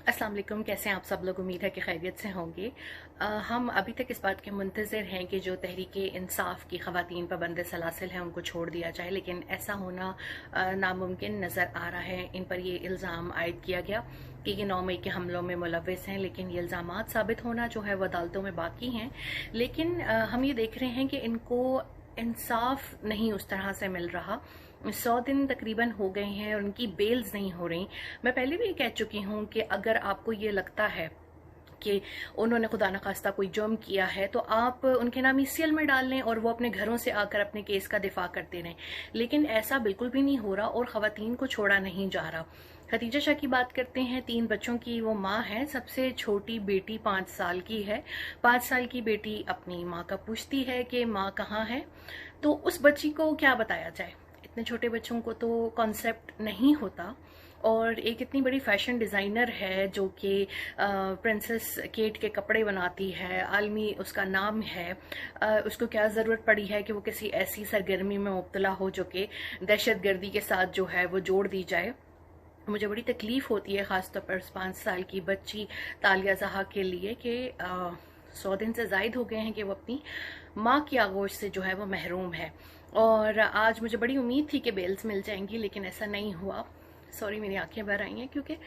अस्सलाम वालेकुम। कैसे हैं आप सब लोग? उम्मीद है कि खैरियत से होंगे। हम अभी तक इस बात के मुंतज़िर हैं कि जो तहरीक इंसाफ की ख़वातीन पाबंद सलासिल हैं उनको छोड़ दिया जाए, लेकिन ऐसा होना नामुमकिन नज़र आ रहा है। इन पर ये इल्ज़ाम आयद किया गया कि ये 9 मई के हमलों में मुलव्विस हैं, लेकिन ये इल्ज़ामात साबित होना जो है वो अदालतों में बाकी हैं। लेकिन हम ये देख रहे हैं कि इनको इंसाफ नहीं उस तरह से मिल रहा। 100 दिन तकरीबन हो गए हैं और उनकी बेल्स नहीं हो रही। मैं पहले भी कह चुकी हूँ कि अगर आपको ये लगता है कि उन्होंने खुदा न खास्ता कोई जुर्म किया है तो आप उनके नाम ईसीएल में डाल लें और वो अपने घरों से आकर अपने केस का दिफा करते रहें, लेकिन ऐसा बिल्कुल भी नहीं हो रहा और ख़वातीन को छोड़ा नहीं जा रहा। खदीजा शाह की बात करते हैं, 3 बच्चों की वो माँ है। सबसे छोटी बेटी 5 साल की है। 5 साल की बेटी अपनी माँ का पूछती है कि माँ कहाँ है, तो उस बच्ची को क्या बताया जाए? इतने छोटे बच्चों को तो कॉन्सेप्ट नहीं होता। और एक इतनी बड़ी फैशन डिज़ाइनर है जो कि प्रिंसेस केट के कपड़े बनाती है, आलमी उसका नाम है। उसको क्या ज़रूरत पड़ी है कि वो किसी ऐसी सरगर्मी में मुब्तला हो जो कि दहशतगर्दी के साथ जो है वो जोड़ दी जाए। मुझे बड़ी तकलीफ़ होती है ख़ासतौर पर 5 साल की बच्ची तालिया ज़हा के लिए कि 100 दिन से ज़ायद हो गए हैं कि वो अपनी माँ की आगोश से जो है वो महरूम है। और आज मुझे बड़ी उम्मीद थी कि बेल्स मिल जाएंगी, लेकिन ऐसा नहीं हुआ। सॉरी, मेरी आंखें भर आई हैं क्योंकि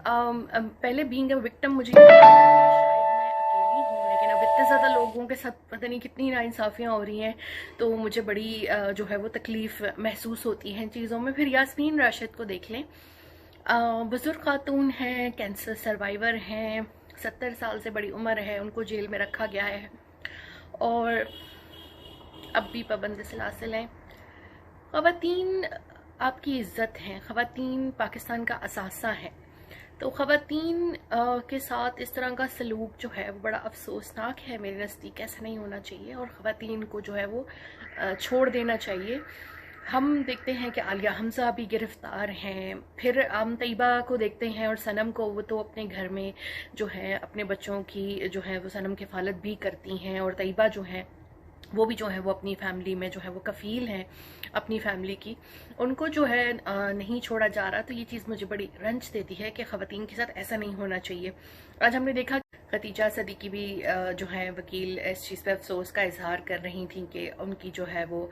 पहले बीइंग अ विक्टिम मुझे शायद मैं अकेली हूँ, लेकिन अब इतने ज़्यादा लोगों के साथ पता नहीं कितनी नाइंसाफ़ियाँ हो रही हैं, तो मुझे बड़ी जो है वो तकलीफ़ महसूस होती है इन चीज़ों में। फिर यास्मीन राशिद को देख लें, बुजुर्ग खातून हैं, कैंसर सर्वाइवर हैं, 70 साल से बड़ी उम्र है, उनको जेल में रखा गया है और अब भी पाबंद सलासिल हैं। ख़वातीन आपकी इज़्ज़त हैं, ख़वातीन पाकिस्तान का असासा है, तो ख़वातीन के साथ इस तरह का सलूक जो है वो बड़ा अफसोसनाक है। मेरे नज़दीक ऐसा नहीं होना चाहिए और ख़वातीन को जो है वो छोड़ देना चाहिए। हम देखते हैं कि आलिया हमज़ा भी गिरफ़्तार हैं, फिर हम तैयबा को देखते हैं और सनम को, वो तो अपने घर में जो है अपने बच्चों की जो है वो सनम किफ़ालत भी करती हैं, और तैयबा जो है वो भी जो है वो अपनी फैमिली में जो है वो कफ़ील हैं अपनी फैमिली की, उनको जो है नहीं छोड़ा जा रहा। तो ये चीज़ मुझे बड़ी रंज देती है कि ख़वातीन के साथ ऐसा नहीं होना चाहिए। आज हमने देखा खतीजा सदीकी भी जो है वकील इस चीज़ पर अफसोस का इजहार कर रही थी कि उनकी जो है वो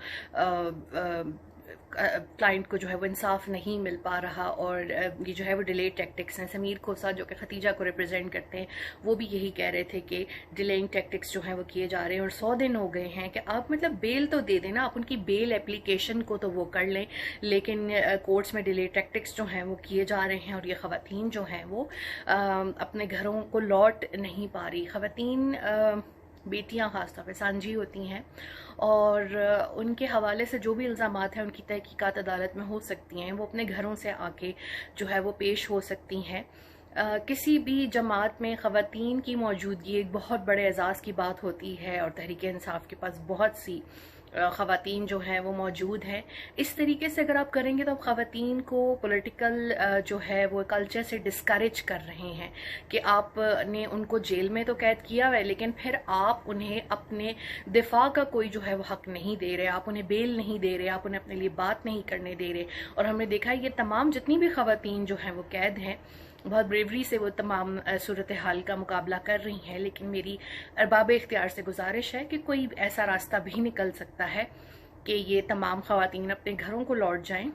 क्लाइंट को जो है वो इंसाफ नहीं मिल पा रहा, और ये जो है वो डिले टैक्टिक्स हैं। समीर खोसा जो कि खतीजा को रिप्रेजेंट करते हैं, वो भी यही कह रहे थे कि डिलेइंग टैक्टिक्स जो हैं वो किए जा रहे हैं और 100 दिन हो गए हैं कि आप मतलब बेल तो दे देना, आप उनकी बेल एप्लीकेशन को तो वो कर लें, लेकिन कोर्ट्स में डिले टैक्टिक्स जो हैं वो किए जा रहे हैं और ये ख़वातीन जो हैं वो अपने घरों को लौट नहीं पा रही। ख़वातीन बेटियां ख़ासतौर पर सांझी होती हैं और उनके हवाले से जो भी इल्ज़ामात हैं उनकी तहकीकात अदालत में हो सकती हैं, वो अपने घरों से आके जो है वो पेश हो सकती हैं। किसी भी जमात में ख़वातीन की मौजूदगी एक बहुत बड़े एजाज़ की बात होती है और तहरीक इंसाफ के पास बहुत सी ख़वातीन जो हैं वो मौजूद हैं। इस तरीके से अगर आप करेंगे तो आप ख़वातीन को पॉलिटिकल जो है वो कल्चर से डिस्करेज कर रहे हैं कि आपने उनको जेल में तो कैद किया हुआ है, लेकिन फिर आप उन्हें अपने दिफा का कोई जो है वो हक नहीं दे रहे, आप उन्हें बेल नहीं दे रहे, आप उन्हें अपने लिए बात नहीं करने दे रहे। और हमने देखा है ये तमाम जितनी भी ख़वातीन जो हैं वो कैद हैं, बहुत ब्रेवरी से वो तमाम सूरत हाल का मुकाबला कर रही हैं। लेकिन मेरी अरबाब इख्तियार से गुजारिश है कि कोई ऐसा रास्ता भी निकल सकता है कि ये तमाम ख़वातीन अपने घरों को लौट जाएं।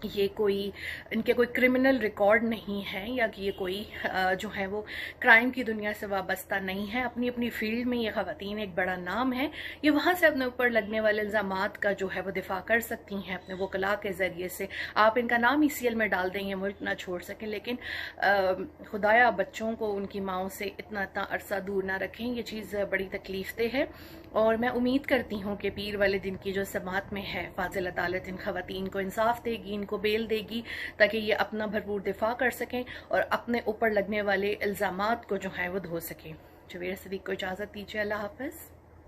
ये कोई इनके कोई क्रिमिनल रिकॉर्ड नहीं है या कि ये कोई जो है वो क्राइम की दुनिया से वाबस्ता नहीं है। अपनी अपनी फील्ड में ये ख़वातीन एक बड़ा नाम है, ये वहाँ से अपने ऊपर लगने वाले इल्ज़ामात का जो है वो दिफा कर सकती हैं अपने वकला के ज़रिए से। आप इनका नाम ईसीएल में डाल दें, ये मुल्क ना छोड़ सकें, लेकिन खुदाया बच्चों को उनकी माओं से इतना अरसा दूर ना रखें। ये चीज़ बड़ी तकलीफ दे है और मैं उम्मीद करती हूँ कि पीर वाले दिन की जो समात में है फाजिल अदालत इन ख़वातीन को इंसाफ देगी, इनको बेल देगी, ताकि ये अपना भरपूर दिफा कर सकें और अपने ऊपर लगने वाले इल्ज़ामात को जो है वो धो सकें। जवेर सदीक को इजाज़त दीजिए। अल्लाह हाफ़िज़।